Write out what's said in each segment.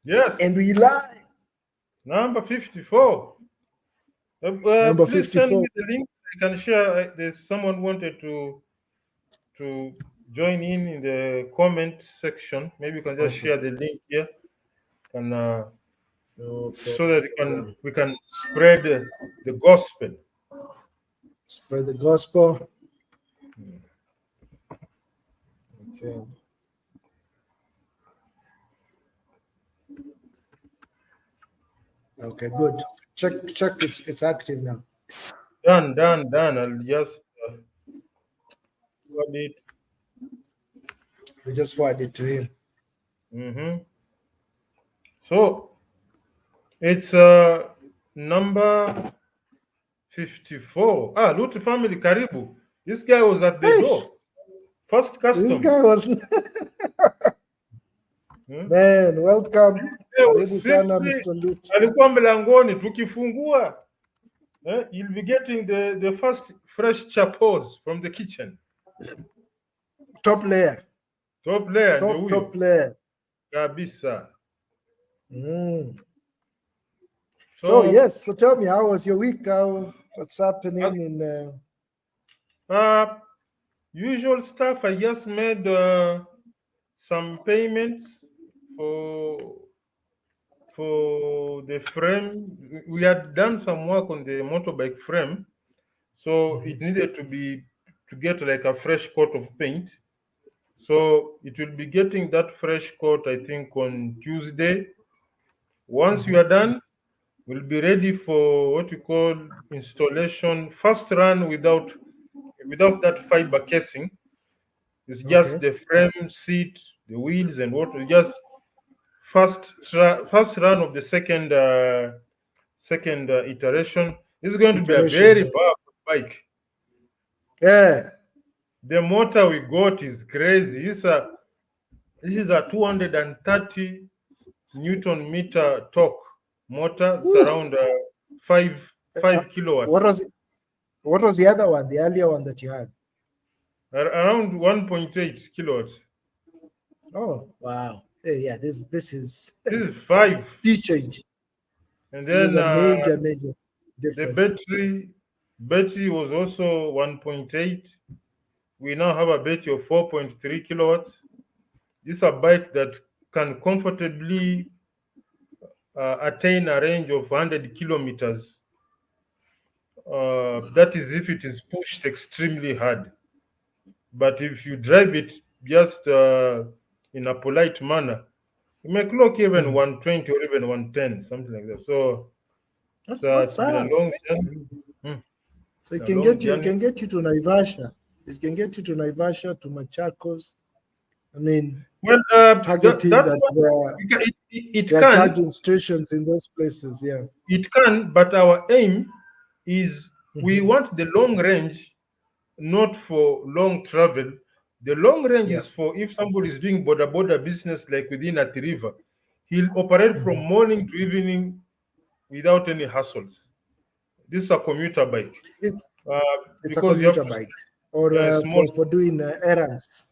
Yes. And we live. Number 54. Number Please send 54. me the link. I can share. There's someone wanted to join in the comment section. Maybe you can just Okay. share the link here, can No so that problem. we can spread the gospel. Spread the gospel. Okay. Okay, good. Check it's active now. Done. I'll just forward it. We just forward it to him. hmm So it's number 54. Lutu family, Karibu. This guy was at the Hey, door. First this custom. guy was Hmm? man, welcome. Leo Karibu sana, simply Mr. Lut. alikuwa mlangoni tukifungua. You'll be getting the first fresh chapos from the kitchen. Top layer. Top layer ndio Top huyo layer. kabisa. Mm. So So yes, so tell me, how was your week? What's happening in usual stuff. I just made some payments for for the frame. We had done some work on the motorbike frame, so it needed to get like a fresh coat of paint. So it will be getting that fresh coat, I think, on Tuesday. Once we are done, we'll be ready for what you call installation. First run without that fiber casing. It's just okay. the frame, seat, the wheels, and what we just first run of the second iteration. This is going to be a Iteration. very powerful bike. Yeah. The motor we got is crazy. This is a 230 Newton meter torque motor. It's Woo. around five Uh, five kilowatts, what was it? What was the other one? The earlier one that you had? around 1.8 kilowatts. Oh wow. Yeah. This is This is five, sea change. and This is then a major the difference. battery was also 1.8. We now have a battery of 4.3 kilowatts. This is a bike that can comfortably attain a range of 100 kilometers. That is if it is pushed extremely hard. But if you drive it just in a polite manner, you may clock even Hmm. 120 or even 110, something like that. So That's not it's been a bad. long journey. Hmm, So it a can long get you. It journey. can get you to Naivasha. It can get you to Naivasha, to Machakos. I mean, Well, targeting that that one, it there are can, charging stations in those places. Yeah. but our aim is we Hmm. want the long range, not for long travel. The long range Yeah. is for if somebody is doing border business like within a river, he'll operate from Mhm. morning to evening without any hassles. This is a commuter bike It's uh, it's a because you have commuter to bike, or small for doing errands.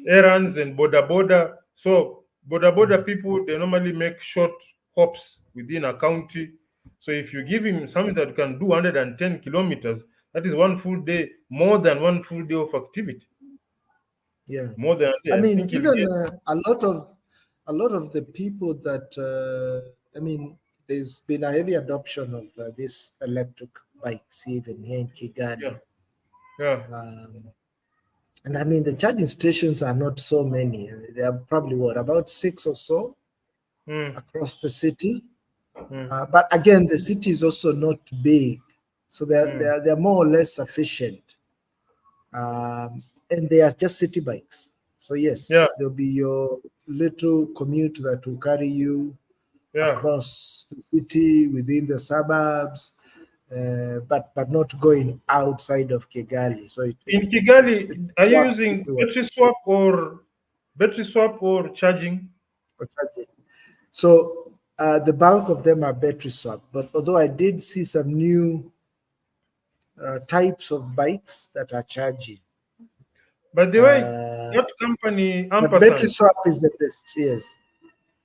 errands and border. So border people, they normally make short hops within a county. So if you give him something that can do 110 kilometers, that is one full day, more than one full day of activity. Yeah. More than a I day. I mean, think he'll even get. a lot of the people that I mean, there's been a heavy adoption of these electric bikes even here in Yeah, Kigali. yeah. Um, and I mean, the charging stations are not so many. There are probably what, about six or so Mm, across the city. mm, But again, the city is also not big, so they're mm. they're, they're more or less sufficient. And they are just city bikes. So yes, Yeah, there'll be your little commute that will carry you yeah. across the city within the suburbs, but not going outside of Kigali. So In it Kigali, are you works using pretty well battery swap or charging? for charging. So the bulk of them are battery swap. But although I did see some new types of bikes that are charging, By the way, uh, that company but battery Ampersand, swap is the best. Yes.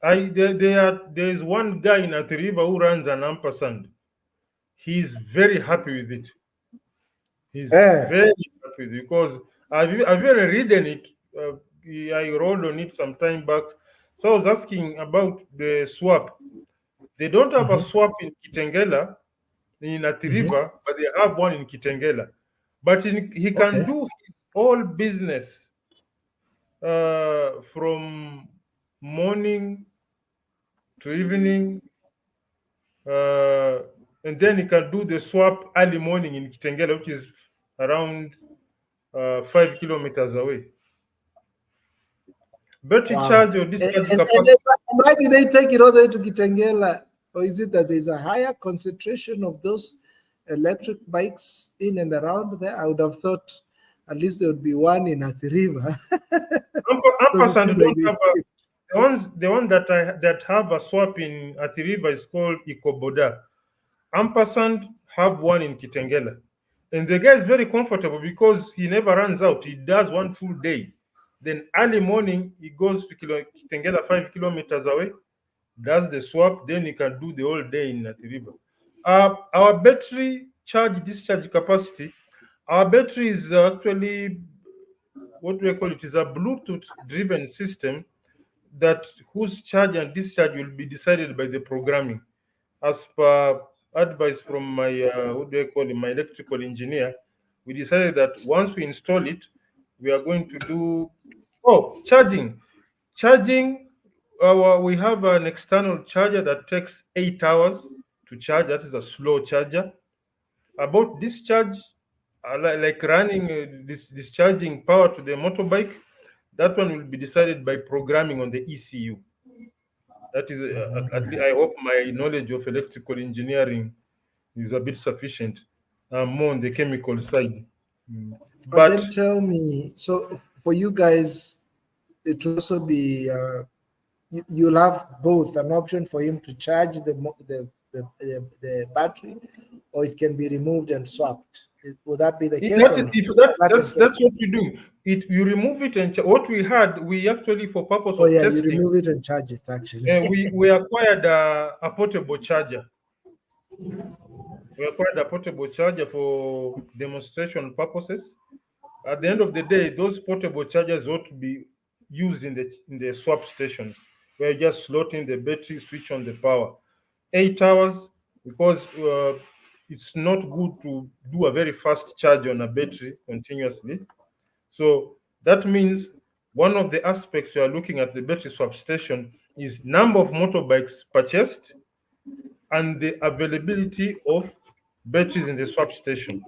There's one guy in Athi who runs an ampersand. He's very happy with it. He's Eh, very happy with it because I've even reading it. Uh, I wrote on it some time back. So I was asking about the swap. They don't have a mhm, swap in Kitengela, in Athi mhm. but they have one in Kitengela. But he can Okay. do his whole business from morning to evening, uh, and then he can do the swap early morning in Kitengela, which is around 5 kilometers away. Battery Wow. charge or discharge And capacity. why did they take it all the way to Kitengela? Or is it that there's a higher concentration of those electric bikes in and around there? I would have thought at least there would be one in Athi River because it Ampersand seemed like don't they have a, skipped. the one that have a swap in Atiriva is called Ikoboda. Ampersand have one in Kitengela. And the guy is very comfortable because he never runs out. He does one full day. Then early morning, he goes to Kitengela 5 kilometers away, does the swap, then he can do the whole day in Atiriva. Our battery charge discharge capacity, our battery is actually what do we call it? Is a Bluetooth driven system that whose charge and discharge will be decided by the programming. As per advice from my what do I call it, my electrical engineer, we decided that once we install it, we are going to do charging. Charging, we have an external charger that takes 8 hours to charge. That is a slow charger. About discharge, like running this discharging power to the motorbike, that one will be decided by programming on the ECU. That is, I hope my knowledge of electrical engineering is a bit sufficient. I'm more on the chemical side. Mm. But But then tell me, so for you guys, it will also be you'll have both an option for him to charge the battery, or it can be removed and swapped. Would that be the case that or is, no? if that's That I'm that's guessing. what we do. It you remove it and what we had, we actually for purpose Oh of yeah, you testing, remove it and charge it actually. we acquired a portable charger. We acquired a portable charger for demonstration purposes. At the end of the day, those portable chargers ought to be used in the swap stations where you just slot in the battery, switch on the power. 8 hours because it's not good to do a very fast charge on a battery continuously. So that means one of the aspects you are looking at the battery swap station is number of motorbikes purchased and the availability of batteries in the swap station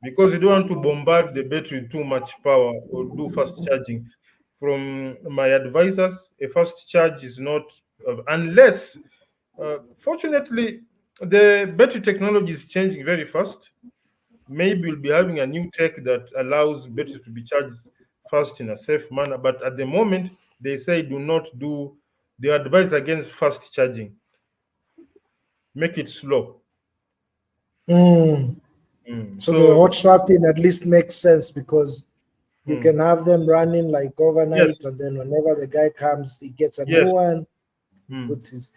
because you don't want to bombard the battery with too much power or do fast charging. From my advisors, a fast charge is not, unless, fortunately, the battery technology is changing very fast. Maybe we'll be having a new tech that allows batteries to be charged fast in a safe manner. But at the moment, they say do not do, they advise against fast charging, make it slow. Mm. So the hot So, swapping at least makes sense because you mm, can have them running like overnight, yes, and then whenever the guy comes, he gets a new yes. one, Mm. puts his.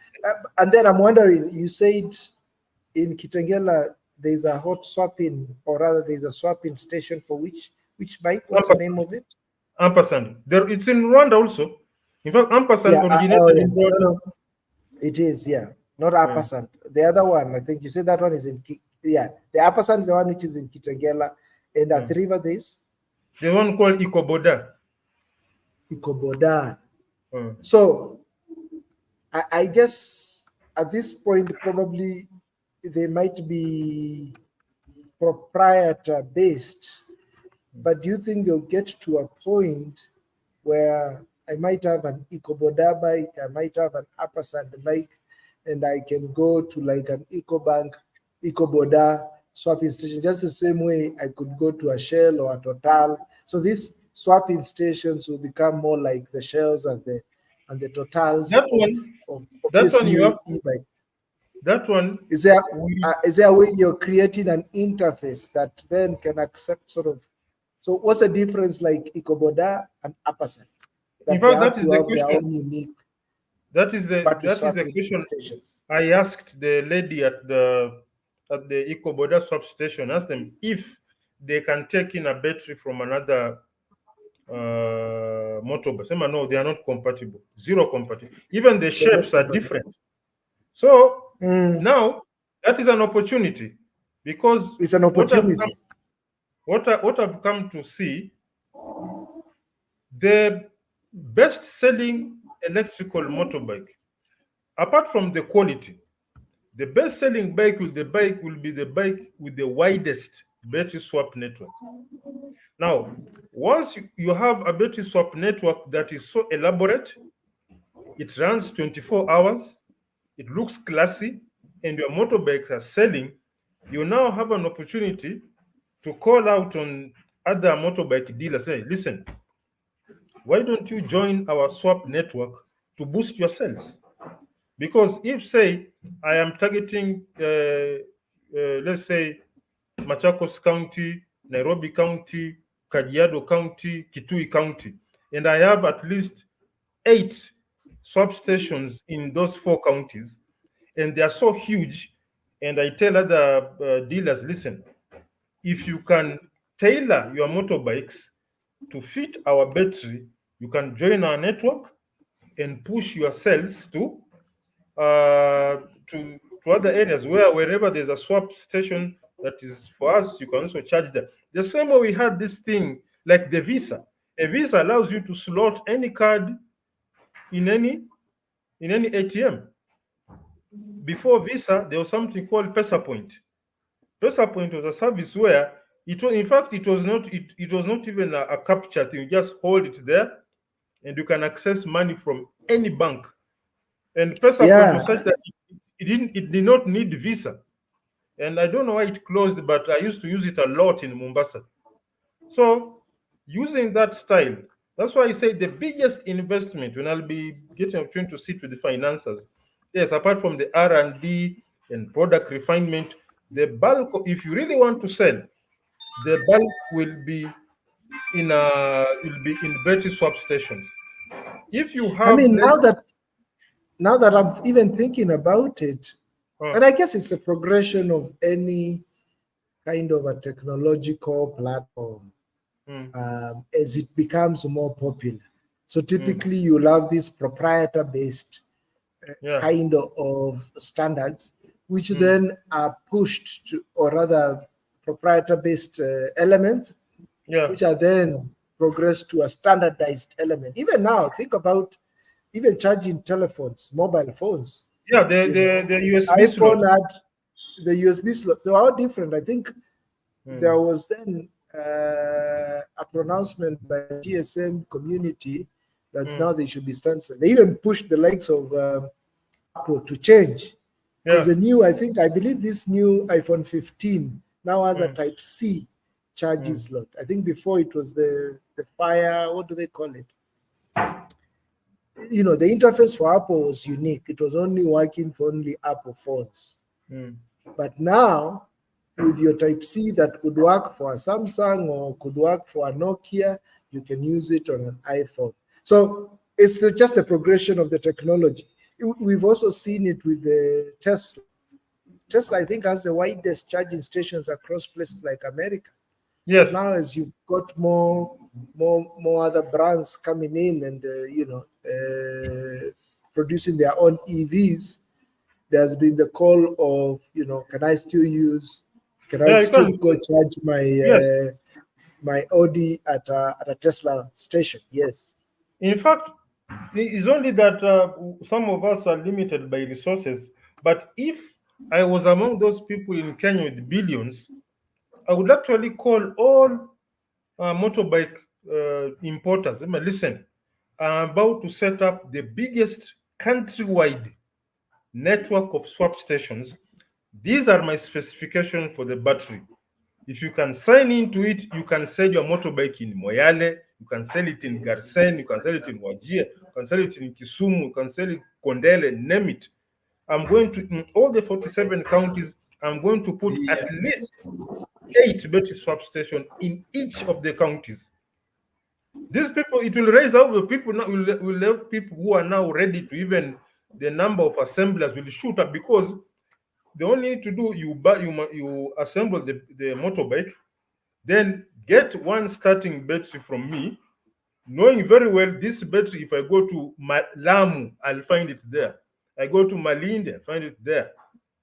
And then I'm wondering, you said in Kitengela there's a hot swapping, or rather there's a swapping station for which bike? What's the name Ampersand. of it? Ampersand. There, it's in Rwanda also. In fact, Ampersand Yeah. Oh originated yeah. in No, Rwanda. no. It is. Yeah. Not Yeah. Apasan. The other one, I think you said that one is in. Yeah. The Apasan is the one which is in Kitengela, and at Yeah. the river there's The one called Ikoboda. Ikoboda. Uh, So I guess at this point probably they might be proprietor based, but do you think they'll get to a point where I might have an EcoBoda bike, I might have an Upper Sand bike, and I can go to like an EcoBank, EcoBoda swapping station, just the same way I could go to a Shell or a Total. So these swapping stations will become more like the Shells and the Totals that one, of that this one you have, new e-bike. that one, we, Is there a way you're creating an interface that then can accept sort of, so what's the difference like Ikoboda and Apasan in that they fact, have that is to the have their question. own unique? battery that is the swapping question stations? I asked the lady at the EcoBoda substation. Asked them if they can take in a battery from another motorbike. Say, no, they are not compatible. Zero compatible. Even the They're not shapes are compatible. different. So Mm, now that is an opportunity because it's an what I've come, opportunity. what I've come to see, the best selling electrical motorbike, apart from the quality, the best selling bike will be the bike with the widest battery swap network. Now, once you have a battery swap network that is so elaborate, it runs 24 hours, it looks classy, and your motorbikes are selling, you now have an opportunity to call out on other motorbike dealers. Say, listen, why don't you join our swap network to boost your sales? Because if, say, I am targeting, let's say, Machakos County, Nairobi County, Kajiado County, Kitui County, and I have at least 8 substations in those 4 counties, and they are so huge. And I tell other dealers, listen, if you can tailor your motorbikes to fit our battery, you can join our network and push your sales uh, to other areas where wherever there's a swap station that is for us, you can also charge them. The same way we had this thing like the Visa. A Visa allows you to slot any card in any ATM. Before Visa, there was something called Pesa Point. Pesa Point was a service where it was, in fact, it was not even a capture thing. You just hold it there, and you can access money from any bank. And Pesa Point Yeah, was such that it did not need Visa. And I don't know why it closed, but I used to use it a lot in Mombasa. So using that style, that's why I say the biggest investment when I'll be getting an opportunity to sit with the financiers. Yes, apart from the R&D and product refinement, the bulk, if you really want to sell, the bulk will be in battery swap stations. If you I have mean, less, now that I'm even thinking about it, uh, and I guess it's a progression of any kind of a technological platform mm, as it becomes more popular. So mm, typically, you'll have this proprietor-based yeah, kind of standards, which mm, then are pushed to, or rather, proprietor-based elements, yeah, which are then progressed to a standardized element. Even now, think about even charging telephones, mobile phones. yeah. You know, The USB slot. iPhone had the USB slot. So how different? I think Mm, there was then a pronouncement by the GSM community that mm, now they should be standard. They even pushed the likes of Apple to change because yeah. the new, I believe this new iPhone 15 now has a Mm, Type C charging mm, slot. I think before it was the Fire. What do they call it? You know, the interface for Apple was unique. It was only working for only Apple phones. mm, But now, with your Type C that could work for a Samsung or could work for a Nokia, you can use it on an iPhone. So it's just a progression of the technology. We've also seen it with the Tesla. Tesla, I think, has the widest charging stations across places like America. But yes. now, as you've got more other brands coming in and producing their own EVs, there's been the call of, can I still use, can I Yeah, you still can. go charge Yes. my Audi at a Tesla station? Yes. In fact, it's only that some of us are limited by resources. But if I was among those people in Kenya with billions, I would actually call all motorbike importers. I mean, listen, I'm about to set up the biggest countrywide network of swap stations. These are my specifications for the battery. If you can sign into it, you can sell your motorbike in Moyale, you can sell it in Garsen, you can sell it in Wajir, you can sell it in Kisumu, you can sell it Kondele, name it. I'm going to, in all the 47 counties, I'm going to put at least 8 battery swap stations in each of the counties. These people, it will raise up the people now, will have people who are now ready to even the number of assemblers will shoot up because they only need to do you buy you assemble the motorbike, then get one starting battery from me, knowing very well this battery, if I go to Lamu, I'll find it there. I go to Malindi, I find it there.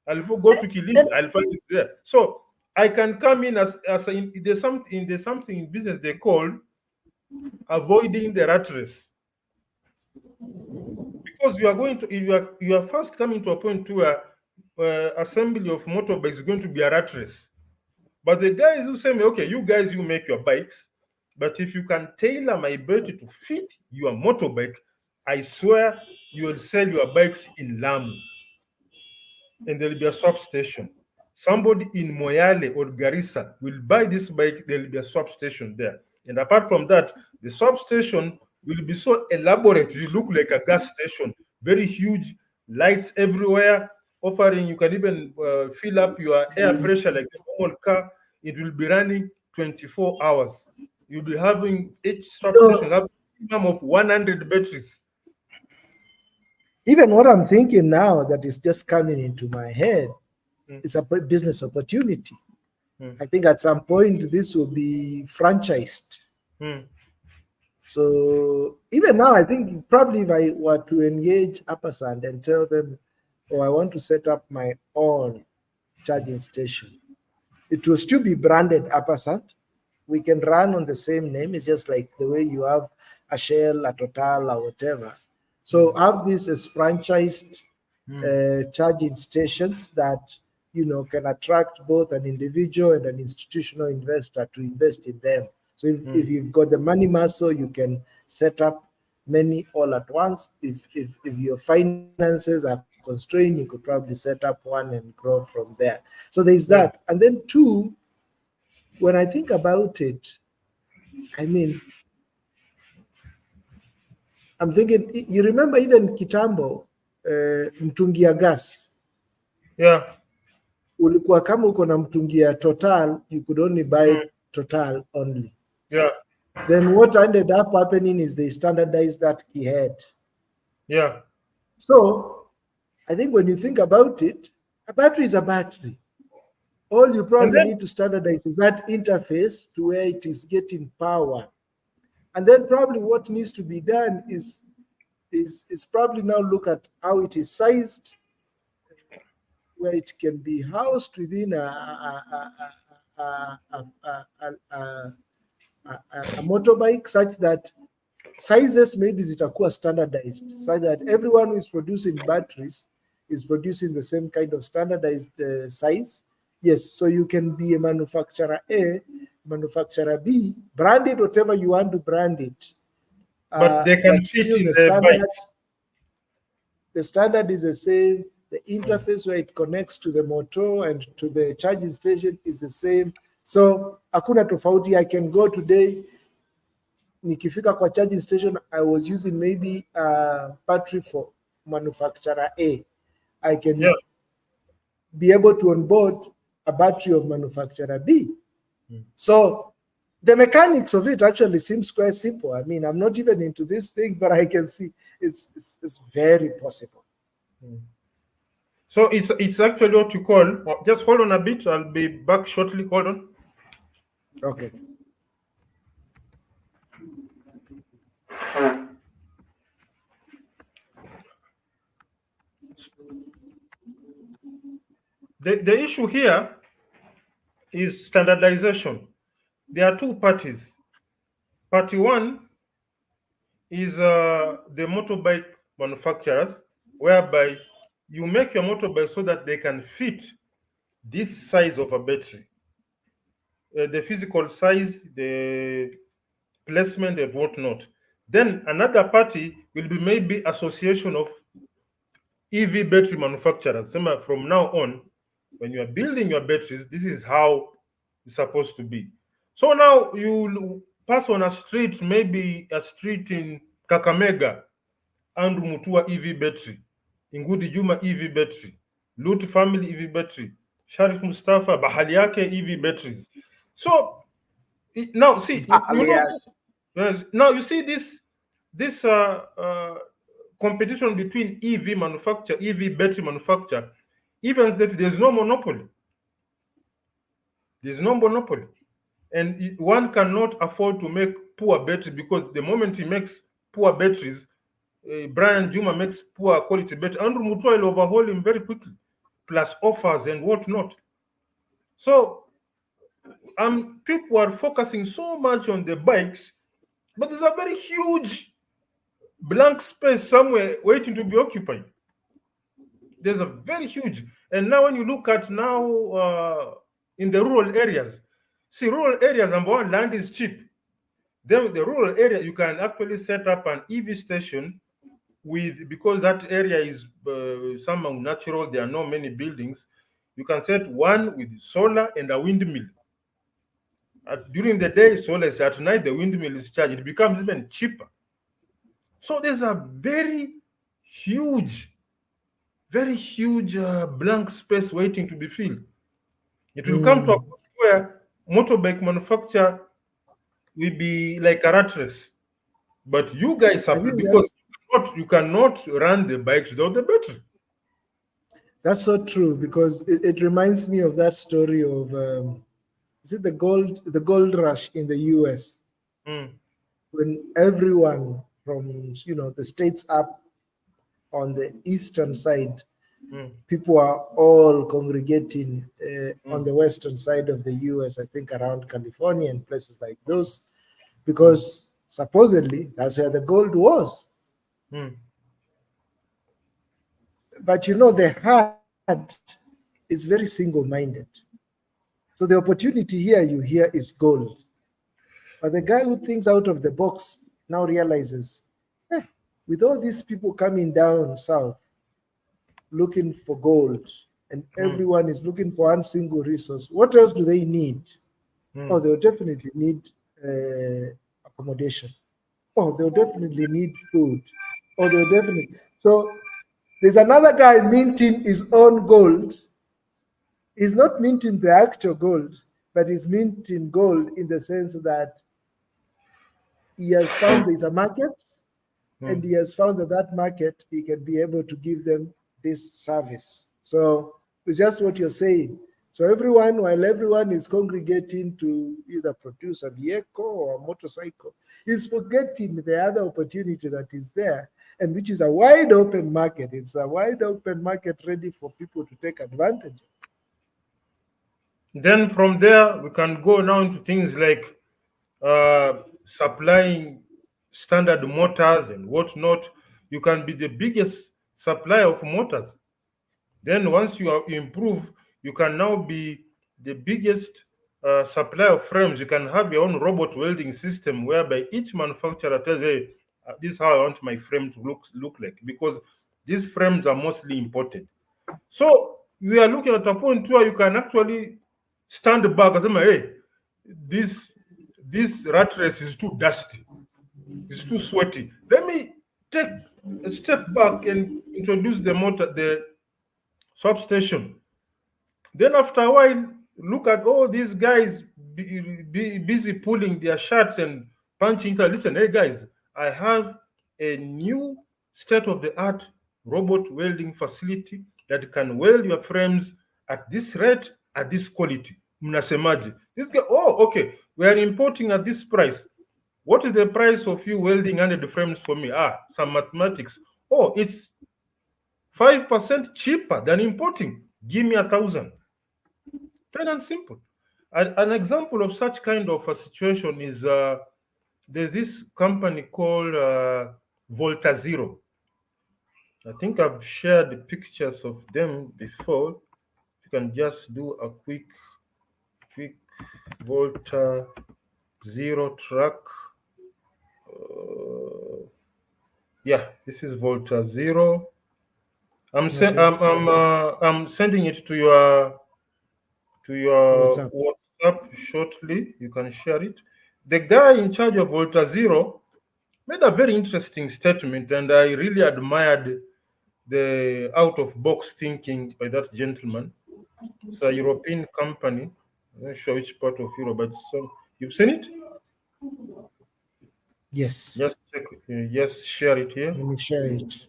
I'll go to Kilifi, Then I'll find it there. So I can come in as there's something in business they call avoiding the rat race, because you are going to you are first coming to a point where assembly of motorbikes is going to be a rat race. But the guys who say, okay, you guys, you make your bikes, but if you can tailor my battery to fit your motorbike, I swear you will sell your bikes in Lamu and there'll be a swap station. Somebody in Moyale or Garissa will buy this bike, there'll be a swap station there. And apart from that, the swap station will be so elaborate, it will look like a gas station, very huge, lights everywhere, offering you can even fill up your air pressure like a normal car. It will be running 24 hours. You'll be having each swap you station know, have a minimum of 100 batteries. even what I'm thinking now that is just coming into my head Mm, is a business opportunity. mm, I think at some point this will be franchised. mm, So even now, I think probably if I were to engage Uppersand and tell them, oh, I want to set up my own charging station, it will still be branded Uppersand. We can run on the same name. It's just like the way you have a Shell, a Total, or whatever. So mm, have this as franchised mm, charging stations that can attract both an individual and an institutional investor to invest in them. So if mm, you've got the money muscle, you can set up many all at once. If your finances are constrained, you could probably set up one and grow from there. So there's that. yeah. And then two, when I think about it, I mean, I'm thinking, you remember even Kitambo, mtungi ya gas, Yeah. ulikuwa kama uko na mtungi ya Total, you could only buy Mm, Total only. yeah. Then what ended up happening is they standardized that key head. Yeah. So I think when you think about it, a battery is a battery. All you And probably then need to standardize is that interface to where it is getting power. And then probably what needs to be done is probably now look at how it is sized, where it can be housed within a motorbike, such that sizes maybe zitakuwa standardized, such that everyone who is producing batteries is producing the same kind of standardized size. Yes, so you can be a manufacturer A, manufacturer B, brand it whatever you want to brand it, but they can but fit still in the bike. the standard is the same. The interface where it connects to the motor and to the charging station is the same. So hakuna tofauti. I can go today, nikifika kwa charging station, I was using maybe a battery for manufacturer A. I Yeah. can be able to onboard a battery of manufacturer B. Mm, So the mechanics of it actually seems quite simple. I mean, I'm not even into this thing, but I can see it's very possible. mm. So it's actually what you call. Just hold on a bit. I'll be back shortly. Hold on. Okay. The issue here is standardization. There are two parties. Party one is the motorbike manufacturers, whereby you make your motorbike so that they can fit this size of a battery, the physical size, the placement, and whatnot. Then another party will be maybe association of EV battery manufacturers. From now on, when you are building your batteries, this is how it's supposed to be. So now you pass on a street, maybe a street in Kakamega, and Mutua EV battery, Ingudi Juma EV battery, Lut family EV battery, Sharif Mustafa, Bahaliake EV batteries. So now see, you know, Bahalian. Yes. Now you see this competition between EV manufacturer, EV battery manufacturer, even if there's no monopoly, there's no monopoly, and one cannot afford to make poor batteries, because the moment he makes poor batteries, Brian Juma makes poor quality batteries. Andrew Mutua will overhaul him very quickly, plus offers and whatnot. So people are focusing so much on the bikes, but there's a very huge blank space somewhere waiting to be occupied. There's a very huge, and now when you look at now in the rural areas, see rural areas, number one, land is cheap. Then the rural area, you can actually set up an EV station with, because that area is somehow natural. There are not many buildings. You can set one with solar and a windmill. During the day, solar is, at night the windmill is charged. It becomes even cheaper. So there's a huge, very huge blank space waiting to be filled. It will come to a Mm. point where motorbike manufacture will be like a rat race. But you guys I supply, think because you cannot run the bikes without the battery. that's so true because it reminds me of that story of is it the gold rush in the US Mm, when everyone from the states up on the eastern side, mm, people are all congregating on mm, the western side of the US, I think around California and places like those, mm, because supposedly that's where the gold was. mm. But the herd is very single minded. So the opportunity here you hear is gold. But the guy who thinks out of the box now realizes, eh, with all these people coming down south looking for gold, and Mm, everyone is looking for one single resource, what else do they need? Oh, mm. they'll definitely need accommodation. Oh, they'll definitely need food. Oh, they'll definitely. So there's another guy minting his own gold. He's not minting the actual gold, but he's minting gold in the sense that he has found there's a market, and he Mm. has found that that market he can be able to give them this service. So it's just what you're saying. So everyone, while everyone is congregating to either produce a vehicle or a motorcycle, is forgetting the other opportunity that is there, and which is a wide open market. It's a wide open market ready for people to take advantage. Then from there, we can go now into things like supplying standard motors and whatnot. You can be the biggest supplier of motors. Then once you improve, you can now be the biggest supplier of frames. You can have your own robot welding system whereby each manufacturer tells, hey, this is how I want my frame to look like, because these frames are mostly imported. So we are looking at a point where you can actually stand back and say, hey, this this rat race is too dusty, it's too sweaty. Let me take a step back and introduce the substation. Then after a while, look at all these guys busy pulling their shirts and punching each other. Listen, hey guys, I have a new state-of-the-art robot welding facility that can weld your frames at this rate, at this quality. Mnasemaje? This guy, oh, okay, we are importing at this price. What is the price of you welding 100 frames for me? Ah, some mathematics. Oh, it's 5% cheaper than importing. Give me 1,000. Plain and simple. An example of such kind of a situation is there's this company called Volta Zero. I think I've shared the pictures of them before. You can just do a quick Volta Zero track. Yeah, this is Volta Zero. Okay. I'm sending it to your What's up? WhatsApp shortly. You can share it. The guy in charge of Volta Zero made a very interesting statement, and I really admired the out of box thinking by that gentleman. It's a European company. I'm not sure which part of Europe, but you've seen it? Yes. Just check, just share it here. Let me share it.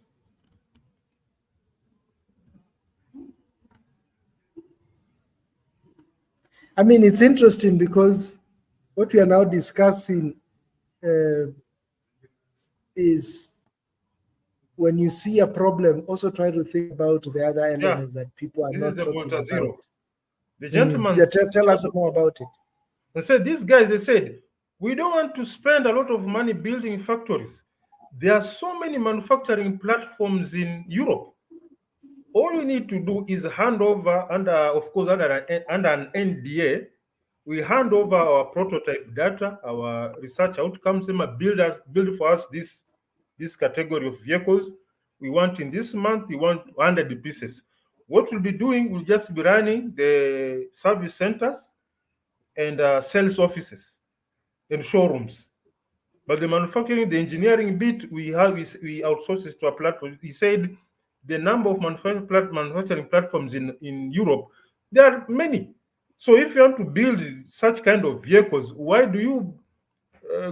I mean, it's interesting because what we are now discussing uh, is when you see a problem, also try to think about the other Yeah, elements that people are this is not the talking Volta about. Zero. The gentleman Yeah, tell us more about it. they said, these guys, they said, we don't want to spend a lot of money building factories. There are so many manufacturing platforms in Europe. All you need to do is hand over, under, of course, under an NDA, we hand over our prototype data, our research outcomes, them build for us this category of vehicles. We want in this month, we want 100 pieces. What we'll be doing, we'll just be running the service centers and sales offices and showrooms. But the manufacturing, the engineering bit, we have is we outsource it to a platform. He said the number of manufacturing platforms in Europe, there are many. So if you want to build such kind of vehicles, why do you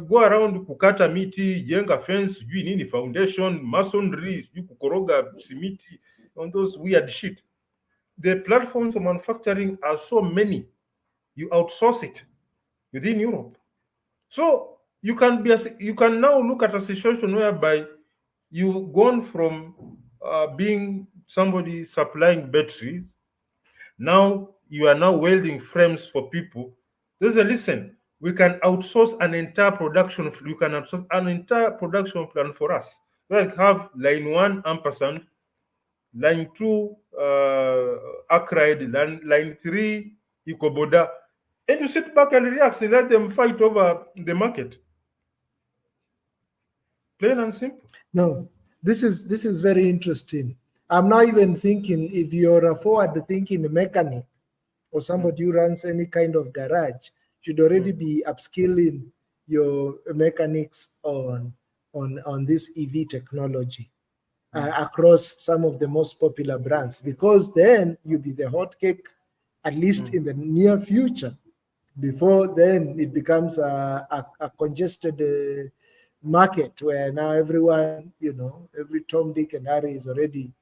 go around kukata miti, jenga fence, sijui nini, foundation, masonry, sijui kukoroga simiti, on those weird shit? The platforms of manufacturing are so many. You outsource it within Europe. So you can now look at a situation whereby you've gone from being somebody supplying batteries. Now you are now welding frames for people. There's a listen. We can outsource an entire production. You can outsource an entire production plan for us. Like have line one ampersand, line two acride, line three ecoboda, and you sit back and relax and let them fight over the market. Plain and simple. No, this is very interesting. I'm now even thinking if you're a forward-thinking mechanic or Mm, somebody who runs any kind of garage, should already mm, be upskilling your mechanics on this EV technology mm. across some of the most popular brands, because then you'll be the hot cake at least Mm. in the near future. Before then, it becomes a congested market where now everyone, every Tom, Dick, and Harry is already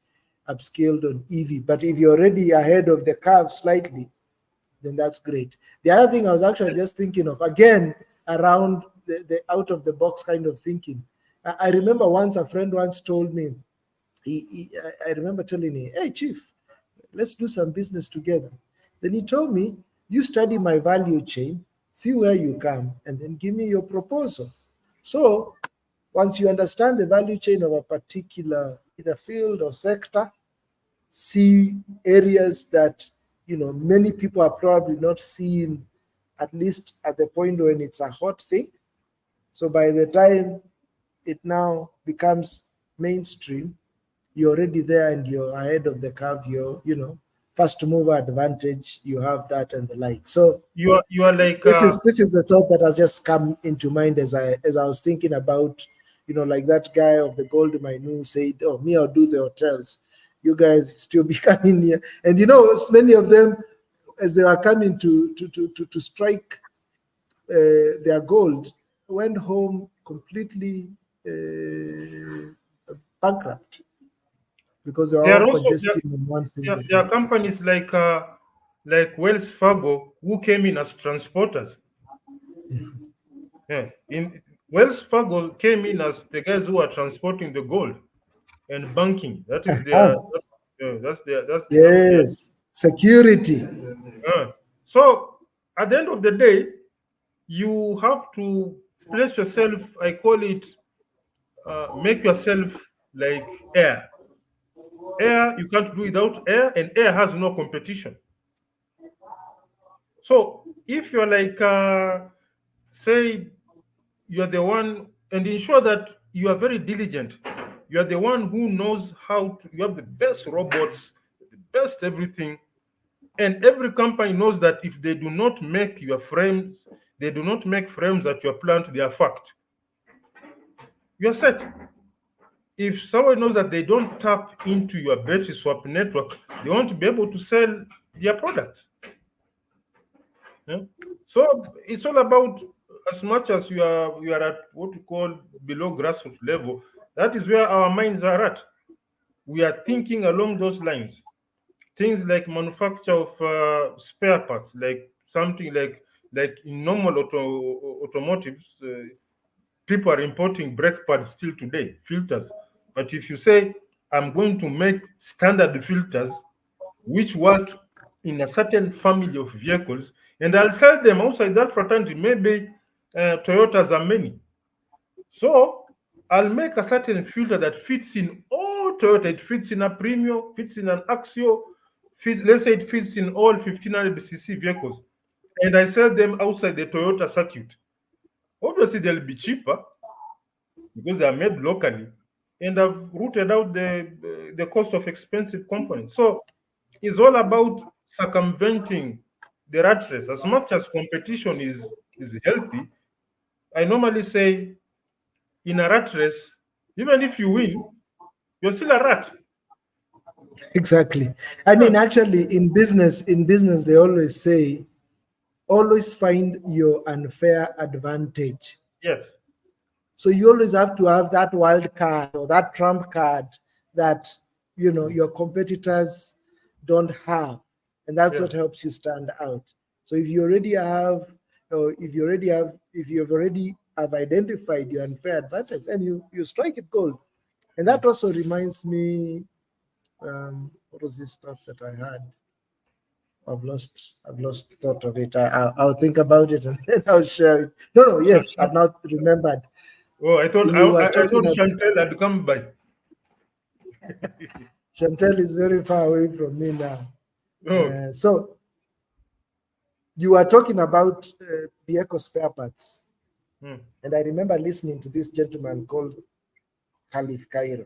upskilled on EV. But if you're already ahead of the curve slightly, then that's great. The other thing I was actually just thinking of, again, around the out of the box kind of thinking. I remember once a friend once told me, I remember telling him, hey, Chief, let's do some business together. Then he told me, you study my value chain, see where you come, and then give me your proposal. So once you understand the value chain of a particular either field or sector, see areas that many people are probably not seeing, at least at the point when it's a hot thing. So by the time it now becomes mainstream, you're already there and you're ahead of the curve. You're, first mover advantage. You have that and the like. So You are like this is a thought that has just come into mind as I was thinking about, like that guy of the gold mine who said, "Oh, me, I'll do the hotels. You guys still be coming here." And many of them, as they were coming to strike their gold, went home completely bankrupt because they were there all are also congested in one single there thing. are companies like Wells Fargo who came in as transporters. Yeah. In Wells Fargo came in as the guys who are transporting the gold and banking. That is their Uh-huh. that's one of their Yes, security. uh. So at the end of the day, you have to place yourself, I call it make yourself like air. Air, you can't do without air, and air has no competition. So if you're like, say, you're the one, and ensure that you are very diligent. You are the one who knows how to. You have the best robots, the best everything, and every company knows that if they do not make your frames, they do not make frames at your plant, they are fucked. You are set. If someone knows that they don't tap into your battery swap network, they won't be able to sell their products. Yeah? So it's all about as much as you are at what we call below grassroots level, that is where our minds are at. We are thinking along those lines. Things like manufacture of spare parts, like something like in normal automotives, people are importing brake pads still today, filters. But if you say, I'm going to make standard filters which work in a certain family of vehicles, and I'll sell them outside that fraternity, maybe Toyotas are many. So I'll make a certain filter that fits in all Toyota. It fits in a Premio, fits in an Axio, let's say it fits in all 1500cc vehicles, and I sell them outside the Toyota circuit. Obviously, they'll be cheaper because they are made locally, and I've rooted out the cost of expensive components. So it's all about circumventing the rat race. As much as competition is healthy, I normally say in a rat race, even if you win, you're still a rat. Exactly. I Yeah. mean, actually, in business, they always say, always find your unfair advantage. Yes. So you always have to have that wild card or that trump card that your competitors don't have, and that's Yeah. what helps you stand out. So if you already have, or if you have already have identified your unfair advantage, then you strike it gold. And Mm. that also reminds me, what was this stuff that I had? I've lost thought of it. I'll think about it and then I'll share it. No, yes, I've not remembered. Oh, I thought You were I talking thought about Chantel had come by. Chantel is very far away from me now. Oh, So you were talking about vehicle spare parts, mm. and I remember listening to this gentleman called Khalif Cairo,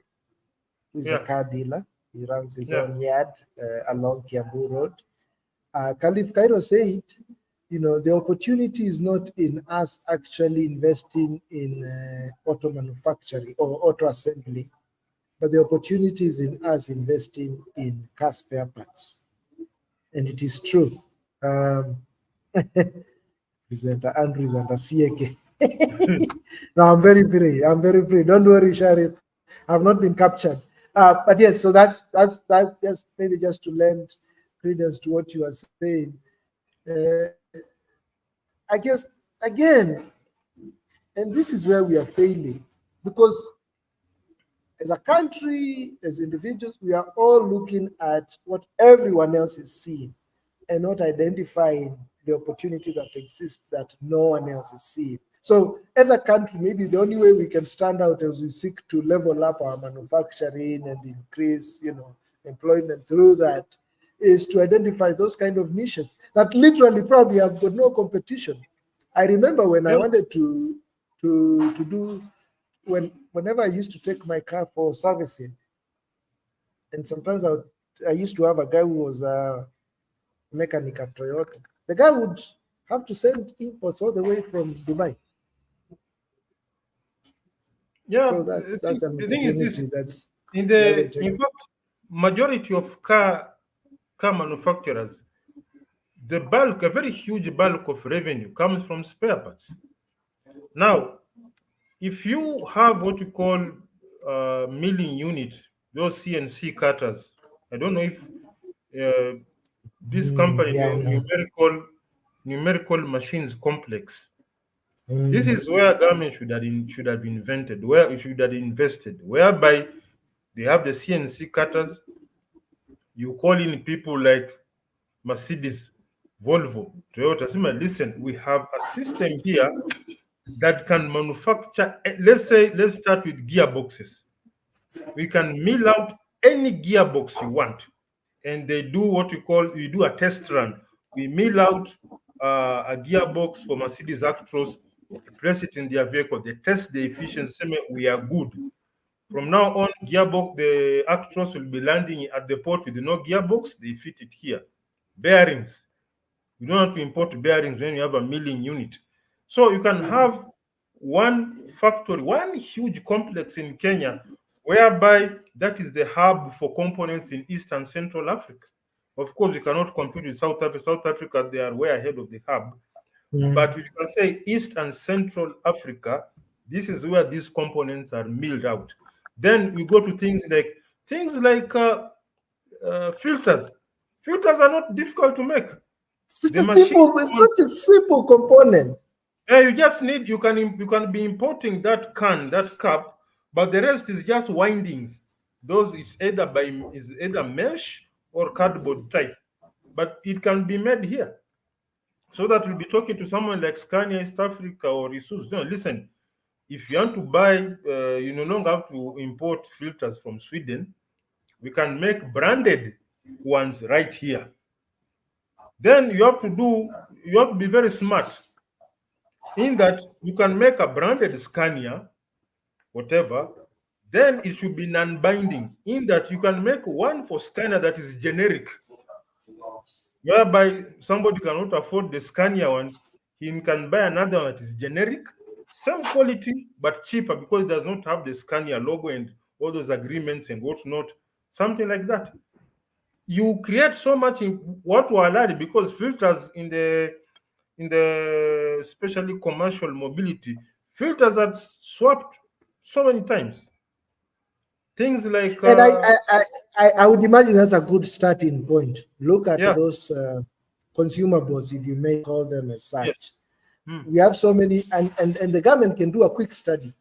who is a Yeah, car dealer. He runs his yeah, own yard along Kiambu Road. Khalif Cairo said, the opportunity is not in us actually investing in auto manufacturing or auto assembly, but the opportunity is in us investing in car spare parts. And it is true. Um, Presenter Andrew is under CAK. No, I'm very free. I'm very free. Don't worry, Sharif. I've not been captured. But yes, so that's just maybe just to lend credence to what you are saying. I guess again, and this is where we are failing, because as a country, as individuals, we are all looking at what everyone else is seeing and not identifying the opportunity that exists that no one else is seeing. So, as a country, maybe the only way we can stand out as we seek to level up our manufacturing and increase, employment through that, is to identify those kind of niches that literally probably have got no competition. I remember when I yeah, wanted to do whenever I used to take my car for servicing, and sometimes I used to have a guy who was a mechanic at Toyota. The guy would have to send imports all the way from Dubai. yeah. So The that's thing, an the thing is this: opportunity that's we haven't in taken. fact, majority of car manufacturers, the bulk, a very huge bulk of revenue comes from spare parts. Now, if you have what you call milling unit, those CNC cutters, I don't know if uh, this company Yeah, I know. numerical machines complex. This Mm, is where government should have invented, where it should have invested, whereby they have the CNC cutters. You call in people like Mercedes, Volvo, Toyota. Say, listen, we have a system here that can manufacture. Let's start with gearboxes. We can mill out any gearbox you want, and they do what we do a test run. We mill out a gearbox for Mercedes Actros, we place it in their vehicle, they test the efficiency, say, we are good. From now on, gearbox, the Actros will be landing at the port with no gearbox, they fit it here. Bearings, you don't have to import bearings when you have a milling unit. So you can have one factory, one huge complex in Kenya, whereby that is the hub for components in East and Central Africa. Of course, you cannot compete with South Africa. South Africa, they are way ahead of the hub. But you can say East and Central Africa, this is where these components are milled out. Then we go to things like filters. Filters are not difficult to make. Such The a machine, simple, such a simple component. you just need you can be importing that can, that cup, but the rest is just windings. Those is either mesh or cardboard type, but it can be made here. So that we'll be talking to someone like Scania East Africa or Isus. No, listen, if you want to buy, you no longer have to import filters from Sweden. We can make branded ones right here. Then you have to be very smart in that you can make a branded Scania, whatever. Then it should be non-binding in that you can make one for Scania that is generic, whereby somebody cannot afford the Scania one, he can buy another one that is generic, same quality but cheaper because it does not have the Scania logo and all those agreements and whatnot, something like that. You create so much in what were allowed because filters in the especially commercial mobility, filters are swapped so many times. Things like And I would imagine that's a good starting point. Look at yeah, those consumables, if you may call them as yes, such. mm, We have so many, and the government can do a quick study.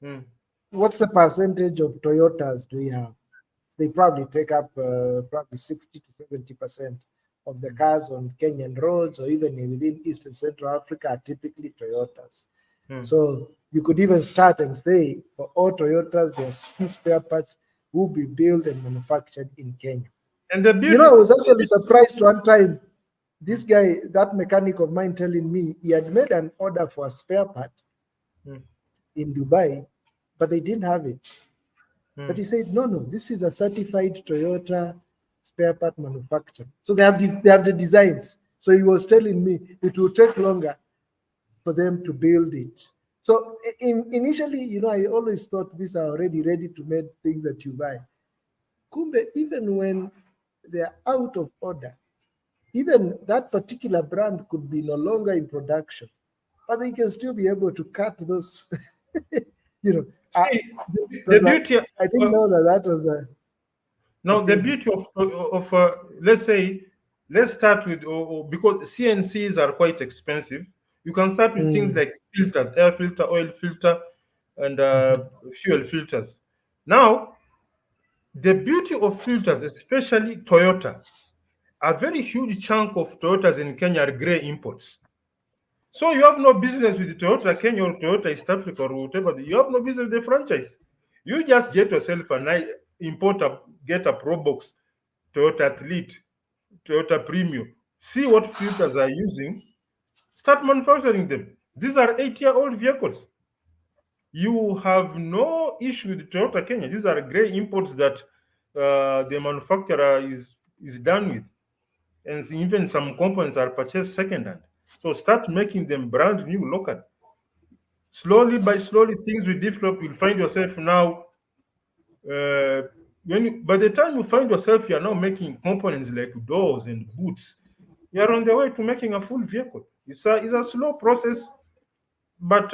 mm, What's the percentage of Toyotas do we have? They probably take up probably 60 to 70% of the cars on Kenyan roads or even within East and Central Africa are typically Toyotas. mm. So you could even start and say for all Toyotas, there's few spare parts will be built and manufactured in Kenya. And the You beauty, know, I was actually surprised one time. This guy, that mechanic of mine, telling me he had made an order for a spare part mm, in Dubai, but they didn't have it. But mm. he said, no, no, this is a certified Toyota spare part manufacturer. So they have the designs. So he was telling me it will take longer for them to build it. So initially, I always thought these are already ready to make things that you buy. Kumbe, even when they're out of order, even that particular brand could be no longer in production, but they can still be able to cut those. you know, I, See, the because beauty. I didn't know that was a Now, the thing. beauty of let's say, let's start with because CNCs are quite expensive. You can start with things Mm, like filters, air filter, oil filter, and mhm. fuel filters. Now, the beauty of filters, especially Toyota, a very huge chunk of Toyotas in Kenya are grey imports. So you have no business with Toyota Kenya or Toyota East Africa or whatever. You have no business with the franchise. You just get yourself import get a Pro Box, Toyota Athlete, Toyota Premium. See what filters are using. Start manufacturing them. These are 8-year-old vehicles. You have no issue with Toyota Kenya. These are grey imports that the manufacturer is done with, and even some components are purchased second hand. So start making them brand new local. Slowly by slowly, things will develop. You'll find yourself now. By the time you find yourself, you are now making components like doors and boots. You are on the way to making a full vehicle. It's a slow process, but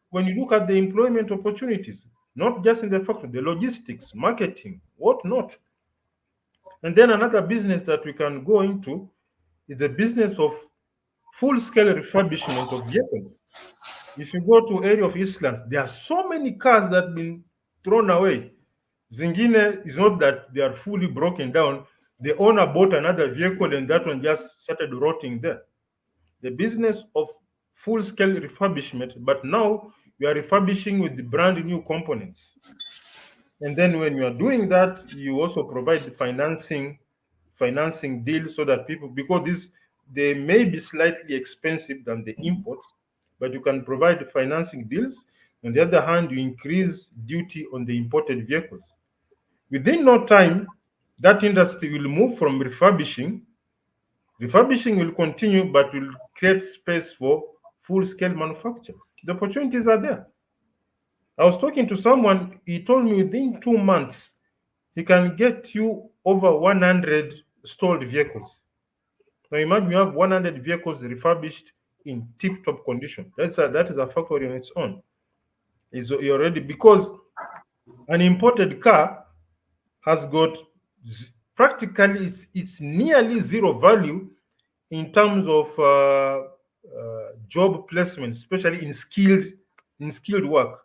when you look at the employment opportunities, not just in the factory, the logistics, marketing, whatnot, and then another business that we can go into is the business of full-scale refurbishment of vehicles. If you go to area of Eastlands, there are so many cars that have been thrown away. Zingine is not that they are fully broken down. The owner bought another vehicle and that one just started rotting there. The business of full-scale refurbishment, but now we are refurbishing with the brand new components. And then when you are doing that, you also provide the financing deal so that people, because this they may be slightly expensive than the imports, but you can provide the financing deals. On the other hand, you increase duty on the imported vehicles. Within no time, that industry will move from refurbishing. Refurbishing will continue, but will create space for full-scale manufacture. The opportunities are there. I was talking to someone, he told me within 2 months, he can get you over 100 stored vehicles. Now imagine you have 100 vehicles refurbished in tip-top condition. That is a factory on its own. Is already because an imported car has got practically it's nearly zero value in terms of job placement, especially in skilled work.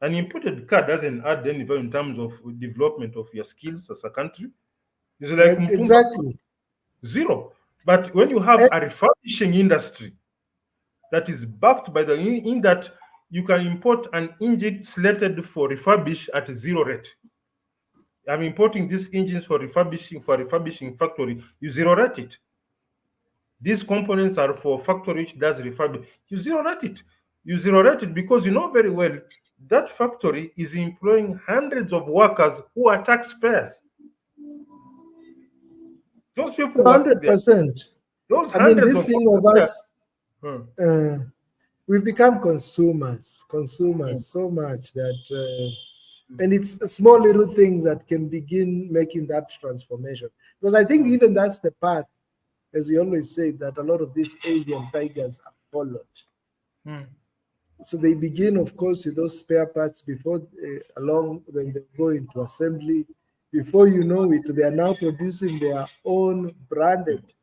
An imported car doesn't add any value in terms of development of your skills as a country. It's like Mpumba, Exactly. zero. But when you have a refurbishing industry that is backed by in that you can import an engine slated for refurbish at zero rate. I'm importing these engines for refurbishing factory. You zero rate it. These components are for factory which does refurbish. You zero rate it. You zero rate it because you know very well that factory is employing hundreds of workers who are taxpayers. Those people working there, 100%. those I mean, hundreds this of thing workers of there. us, Hmm, uh, we've become hmm, consumers so much that, and it's small little things that can begin making that transformation. Because I think hmm, even that's the path, as we always say, that a lot of these Asian tigers have followed. hmm. So they begin, of course, with those spare parts before along, then they go into assembly. Before you know it, they are now producing their own branded,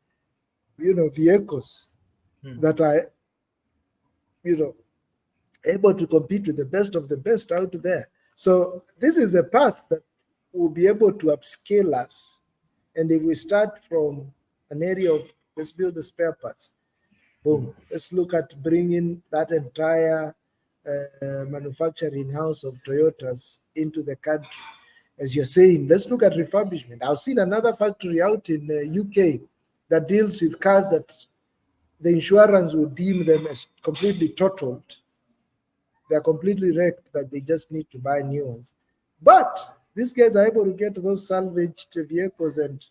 vehicles Hmm. that are, you know, able to compete with the best of the best out there. So this is a path that will be able to upscale us. And if we start from an area of let's build the spare parts, boom, let's look at bringing that entire manufacturing house of Toyotas into the country. As you're saying, let's look at refurbishment. I've seen another factory out in the UK that deals with cars that the insurance would deem them as completely totaled. They're completely wrecked that they just need to buy new ones. But these guys are able to get those salvaged vehicles, and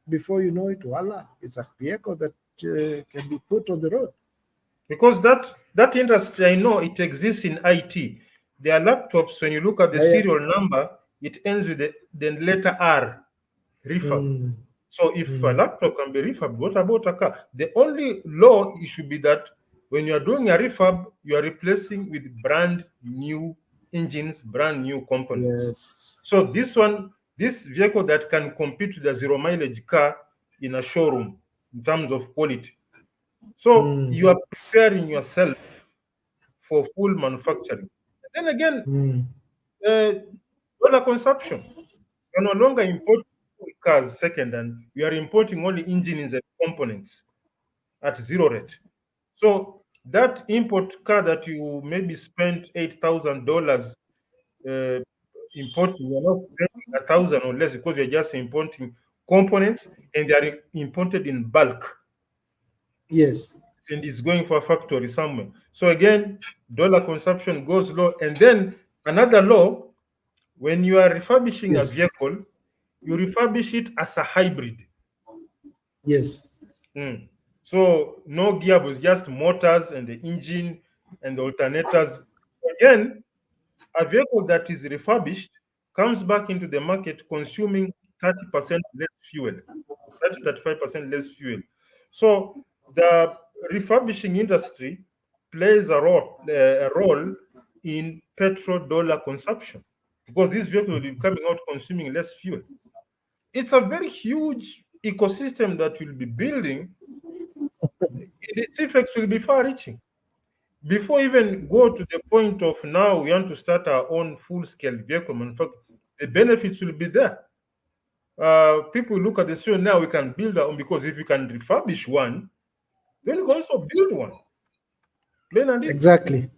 before you know it, voila, it's a vehicle that can be put on the road. Because that industry, I know it exists in IT. There are laptops. When you look at the Yeah, yeah. serial number, it ends with the letter R, refurb. Mm, So if a mm, laptop can be refurbed, what about a car? The only law it should be that when you are doing a refurb, you are replacing with brand new engines, brand new components. yes. So this vehicle that can compete with a zero mileage car in a showroom in terms of quality. So Mm, you are preparing yourself for full manufacturing. Then again, mm, uh, dollar consumption. You're no longer importing cars second hand, you are importing only engines and components at zero rate. So that import car that you maybe spent $8,000 importing, you're not spending 1,000 or less because you're just importing components and they are imported in bulk yes. and it's going for a factory somewhere. So again, dollar consumption goes low. And then another law, when you are refurbishing a Yes. vehicle, you refurbish it as a hybrid. Yes. Mm. So no gearbox, just motors and the engine and the alternators. Again, a vehicle that is refurbished comes back into the market consuming 30% less fuel, 30-35% less fuel. So the refurbishing industry plays a role in petrol dollar consumption because this vehicle will be coming out consuming less fuel. It's a very huge ecosystem that will be building. Its effects will be far reaching. Before even go to the point of now we want to start our own full scale vehicle manufacturing, the benefits will be there. People look at the show now we can build our own because if you can refurbish one, then you can also build one. Plain and easy. Exactly.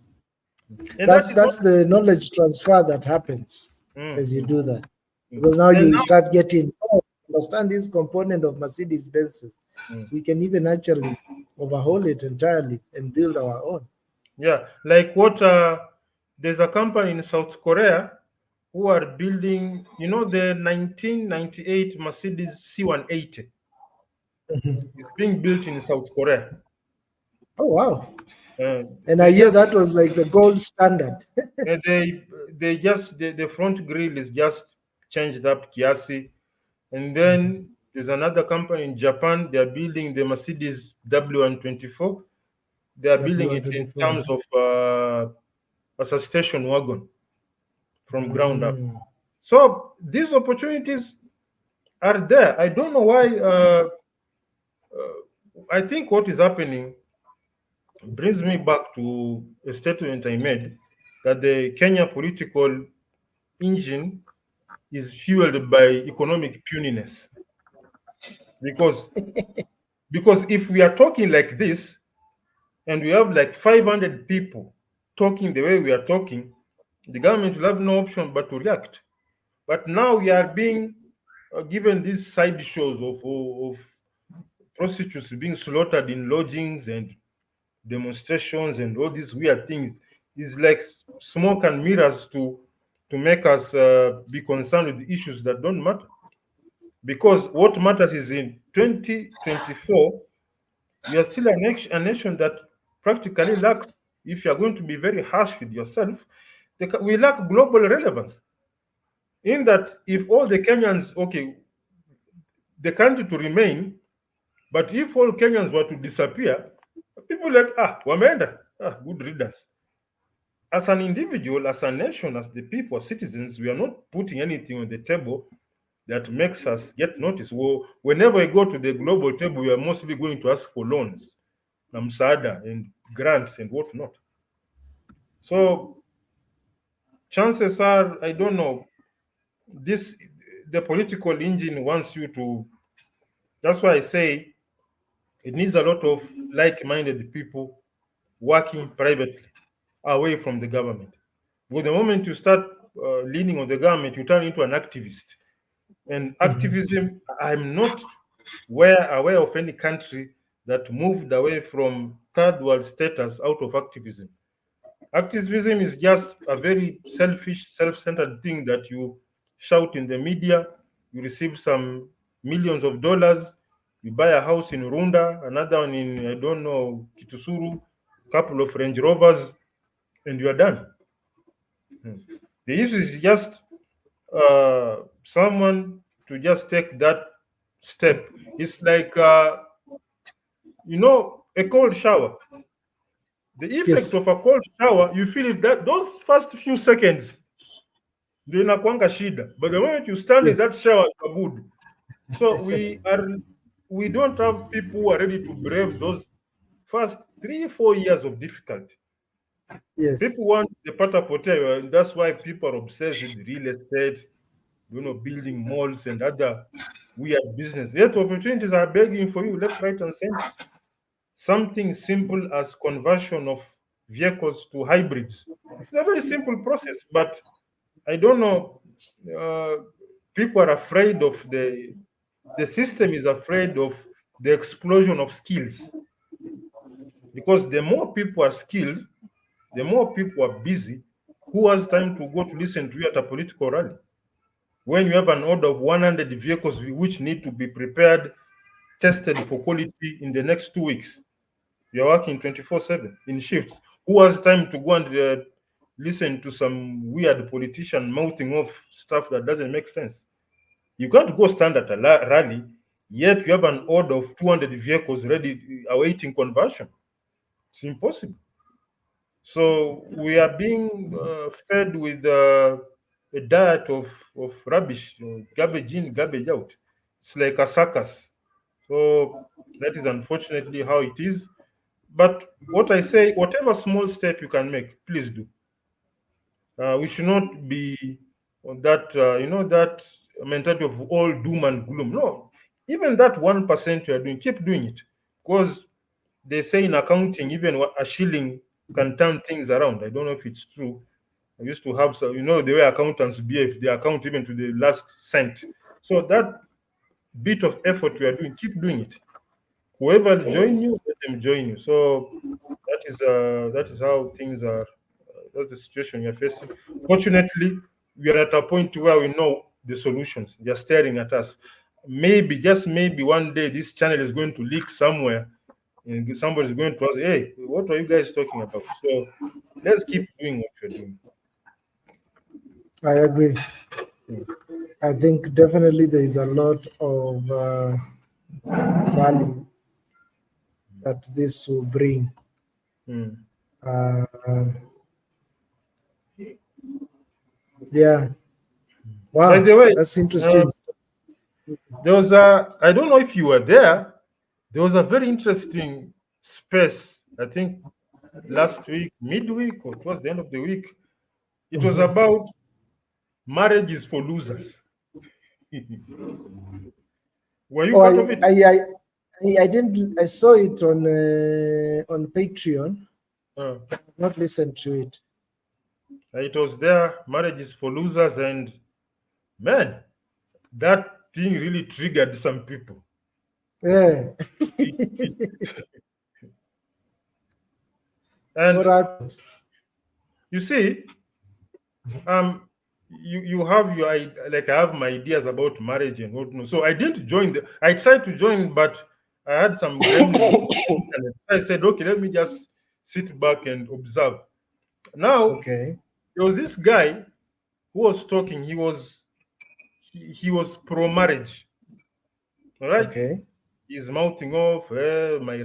And that That's is what. that's the knowledge transfer that happens Mm, as you mm, do that. mm. Because now And you now, start getting, oh, understand this component of Mercedes Benz. mm, We can even actually overhaul it entirely and build our own. yeah, like what there's a company in South Korea who are building, the 1998 Mercedes C180 Mhm. is being built in South Korea. Oh wow. Uh, And I they hear just that was like the gold standard. uh, they they just the front grille is just changed up kiasi, and then there's another company in Japan. They are building the Mercedes W124. they are that we building want it to in deploy. terms of as a station wagon from ground up. Mm. So these opportunities are there. I don't know why. I think what is happening brings me back to a statement I made that the Kenya political engine is fueled by economic puniness. Because if we are talking like this and we have like 500 people talking the way we are talking, the government will have no option but to react. But now we are being given these side shows of prostitutes being slaughtered in lodgings and demonstrations and all these weird things. Is like smoke and mirrors to make us be concerned with issues that don't matter. Because what matters is in 2024, we are still a nation that practically lacks, if you are going to be very harsh with yourself, we lack global relevance. In that, if all the Kenyans, okay, the country to remain, but if all Kenyans were to disappear, people like, wameenda, good riddance. As an individual, as a nation, as the people, as citizens, we are not putting anything on the table that makes us get noticed. Well, whenever we go to the global table, we are mostly going to ask for loans, namsada, and grants and whatnot. So chances are, I don't know, this the political engine wants you to. That's why I say it needs a lot of like-minded people working privately away from the government. Because the moment you start leaning on the government, you turn into an activist. And Mhm. activism, I'm not aware of any country that moved away from third world status out of activism. Activism is just a very selfish, self centered thing that you shout in the media, you receive some millions of dollars, you buy a house in Runda, another one in, I don't know, Kitusuru, couple of Range Rovers, and you are done. Hmm. The issue is just someone to just take that step. It's like, a cold shower. The effect Yes, of a cold shower, you feel it that those first few seconds, ndio inakuanga shida. But the moment you stand in yes, that shower, you're good. So we don't have people who are ready to brave those first 3 4 years of difficulty. yes, People want the pata potato, and that's why people are obsessed with real estate, building malls and other weird business. Yet opportunities are begging for you left, right, and center. Something simple as conversion of vehicles to hybrids. It's a very simple process, but I don't know. Uh, People are afraid of the system is afraid of the explosion of skills because the more people are skilled, the more people are busy. Who has time to go to listen to you at a political rally? When you have an order of 100 vehicles which need to be prepared, tested for quality in the next 2 weeks, you're working 24/7 in shifts. Who has time to go and listen to some weird politician mouthing off stuff that doesn't make sense? You can't go stand at a rally, yet you have an order of 200 vehicles ready, awaiting conversion. It's impossible. So we are being fed with a diet of rubbish, garbage in, garbage out. It's like a circus. So that is unfortunately how it is. But what I say, whatever small step you can make, please do. We should not be on that, that mentality of all doom and gloom. No, even that 1% you are doing, keep doing it. Because they say in accounting, even a shilling can turn things around. I don't know if it's true. I used to have, so the way accountants behave, they account even to the last cent. So that bit of effort you are doing, keep doing it. Whoever join you, let them join you. So that is how things are. That's the situation you're facing. Fortunately, we are at a point where we know the solutions. They're staring at us. Maybe, just maybe, one day this channel is going to leak somewhere, and somebody's going to ask, "Hey, what are you guys talking about?" So let's keep doing what we're doing. I agree. Hmm. I think definitely there is a lot of value that this will bring. Mm. Uh, yeah. By Wow, the way, that's uh, interesting. there was a, I don't know if you were there, there was a very interesting space, I think last week, midweek, or towards the end of the week. It was Mhm. about marriage is for losers. Were you Oh, part of it? I didn't. I saw it on Patreon. Uh, Not listened to it. it was there, marriage is for losers, and man, that thing really triggered some people. Yeah. It, it, What and happened? you see, um, you have your like I have my ideas about marriage and whatnot. So I didn't join the. I tried to join, but I had some gremlins on the internet. I said, okay, let me just sit back and observe. Now Okay. there was this guy who was talking. He was pro marriage. All right, Okay. he's mouthing off, my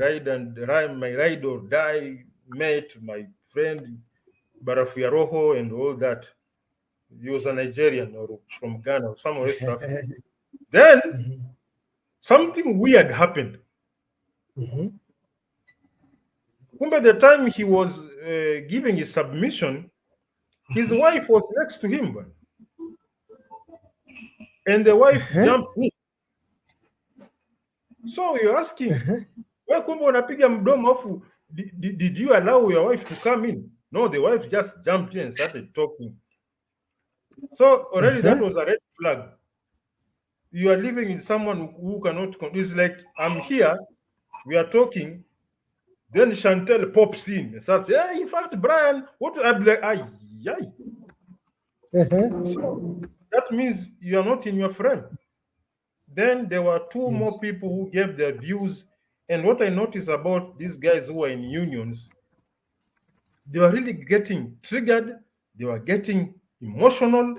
my ride or die mate, my friend Barafia Rojo and all that. He was a Nigerian or from Ghana or somewhere West Africa. Then Mhm. something weird happened. Mhm. By the time he was giving his submission, his wife was next to him, man. And the wife Uh-huh. jumped in. So you're asking, Uh-huh. "Wewe kumbe unapiga mdomo afu did you allow your wife to come in?" No, the wife just jumped in and started talking. So already that Uh-huh. was a red flag. You are living with someone who cannot. It's like I'm here, we are talking. Then Chantel pops in and starts, yeah, in fact, Brian, what I'm like, ay, ay. So Uh-huh. that means you are not in your frame. Then there were two more Yes. people who gave their views. And what I noticed about these guys who are in unions, they were really getting triggered, they were getting emotional,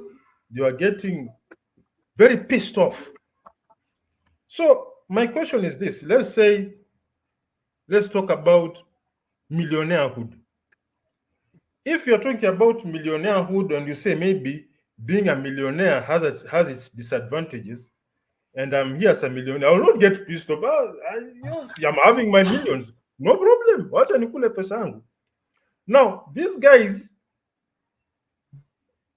they were getting very pissed off. So my question is this: let's talk about millionairehood. If you're talking about millionairehood and you say maybe being a millionaire has its disadvantages, and I'm here as a millionaire, I will not get pissed off. Yes, I'm having my millions. No problem. Wacha nikule pesa yangu. Now, these guys,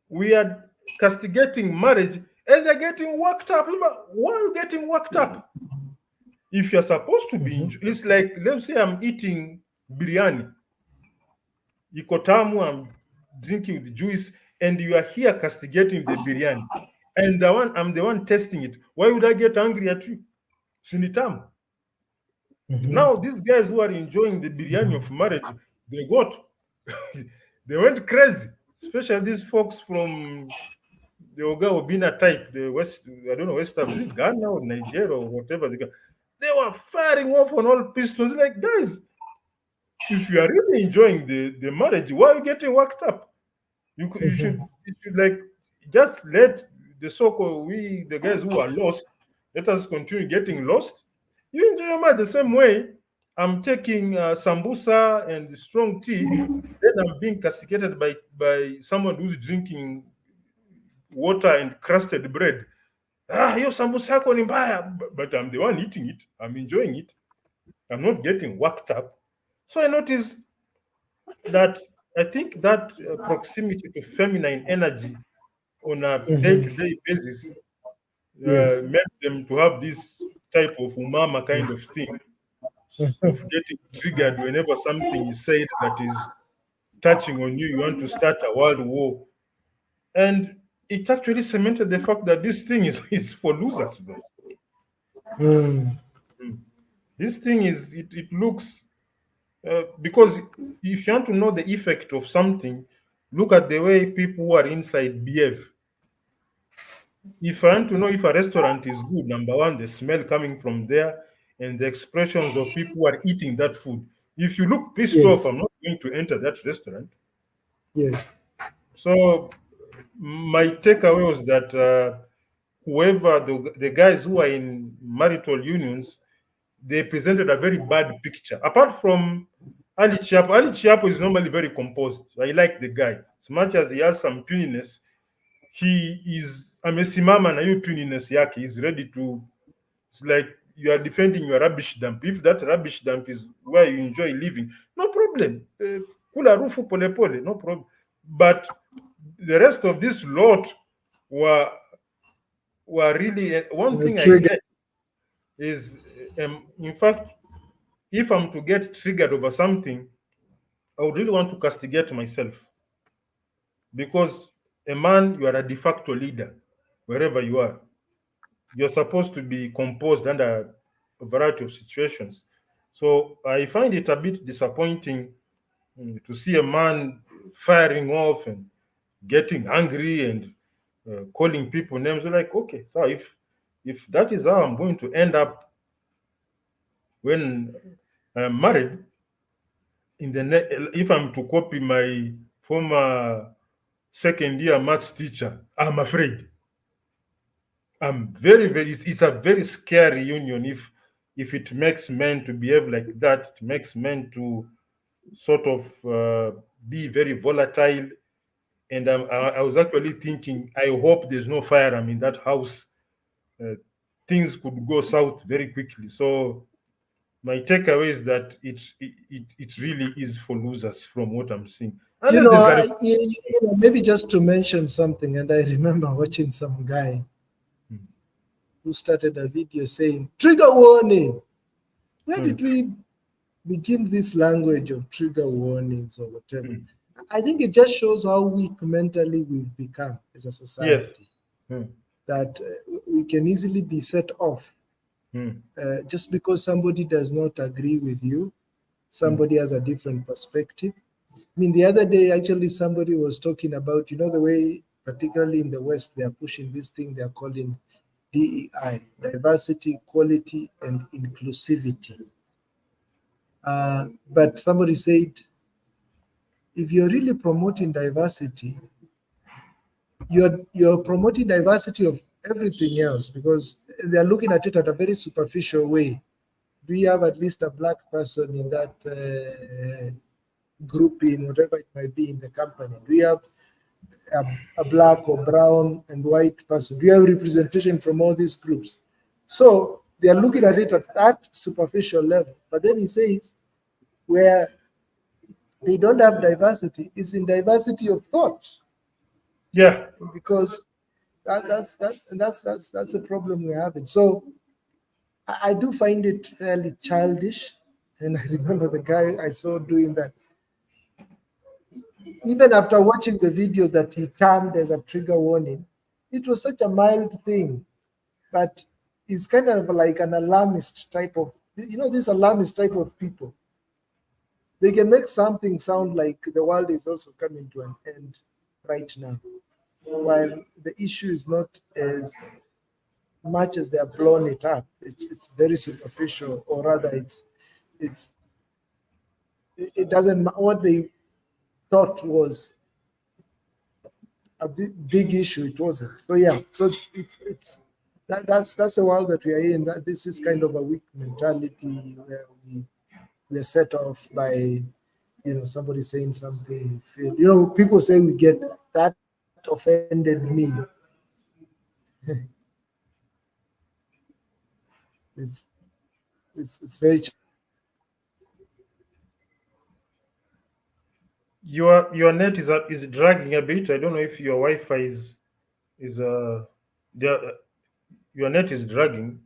we are castigating marriage and they're getting worked up. Why are you getting worked up? If you're supposed to be, Mhm. it's like, let's say I'm eating biryani, iko tamu, I'm drinking the juice, and you are here castigating the biryani. And I'm the one testing it. Why would I get angry at you? Sunitam. Mhm. Now these guys who are enjoying the biryani of marriage, they got they went crazy. Especially these folks from the Oga Obina type, the West, I don't know, West Africa, is it Ghana or Nigeria or whatever. They were firing off on all pistons. Like, guys, if you are really enjoying the marriage, why are you getting worked up? Mhm. You should like just let the so-called we the guys who are lost, let us continue getting lost. You enjoy your mind the same way. I'm taking sambusa and strong tea, then I'm being castigated by someone who's drinking water and crusted bread. Ah, hiyo sambusa yako ni mbaya, but I'm the one eating it. I'm enjoying it. I'm not getting worked up. So I noticed that I think that proximity to feminine energy on a Mhm. day-to-day basis Yes. made them to have this type of umama kind of thing of Mhm. getting triggered whenever something is said that is touching on you. You want to start a world war, and it actually cemented the fact that this thing is for losers, bro. Mm. Mm. This thing it looks because if you want to know the effect of something, look at the way people who are inside behave. If I want to know if a restaurant is good, number one, the smell coming from there and the expressions of people who are eating that food. If you look pissed off, Yes. I'm not going to enter that restaurant. Yes. So my takeaway was that whoever the guys who are in marital unions, they presented a very bad picture. Apart from Ali Chiapo is normally very composed. I like the guy. As much as he has some puniness, he is amesimama na hiyo puniness yake. He's ready to. It's like you are defending your rubbish dump. If that rubbish dump is where you enjoy living, no problem. Kula rufu pole pole, no problem. But the rest of this lot were really one thing I Trigger. get is in fact, if I'm to get triggered over something, I would really want to castigate myself, because a man, you are a de facto leader wherever you are. You're supposed to be composed under a variety of situations. So I find it a bit disappointing, to see a man firing off and getting angry and calling people names. Like, okay, so if that is how I'm going to end up when I'm married, if I'm to copy my former second year maths teacher, I'm afraid. I'm very, it's a very scary union if it makes men to behave like that. It makes men to sort of be very volatile. And I was actually thinking, I hope there's no firearm in that house. Uh, Things could go south very quickly. So my takeaway is that it really is for losers from what I'm seeing. You Unless know, there's a maybe just to mention something, and I remember watching some guy who started a video saying, "Trigger warning." Where Hmm, did we begin this language of trigger warnings or whatever? hmm, I think it just shows how weak mentally we've become as a yes. society, Hmm, that we can easily be set off hmm, just because somebody does not agree with you, hmm, somebody has a different perspective. I mean, the other day, actually, somebody was talking about, the way, particularly in the West, they are pushing this thing they're calling DEI, diversity, equality, and inclusivity. But somebody said, if you're really promoting diversity, you're promoting diversity of everything else, because they're looking at it at a very superficial way. Do you have at least a black person in that grouping, whatever it might be in the company? Do you have a black or brown and white person? Do you have representation from all these groups? So they are looking at it at that superficial level. But then he says, where they don't have diversity is in diversity of thought, yeah. because that's the problem we're having. So I do find it fairly childish. And I remember the guy I saw doing that. Even after watching the video that he termed as a trigger warning, it was such a mild thing, but it's kind of like an alarmist type of, this alarmist type of people. They can make something sound like the world is also coming to an end right now, while the issue is not as much as they have blown it up. It's very superficial, or rather, it's it doesn't what they thought was a big issue. It wasn't. So yeah. So it's that's the world that we are in. That this is kind of a weak mentality where we're set off by somebody saying something. We feel, people say we get that offended me. it's it's very Your net is dragging a bit. I don't know if your Wi-Fi is your net is dragging.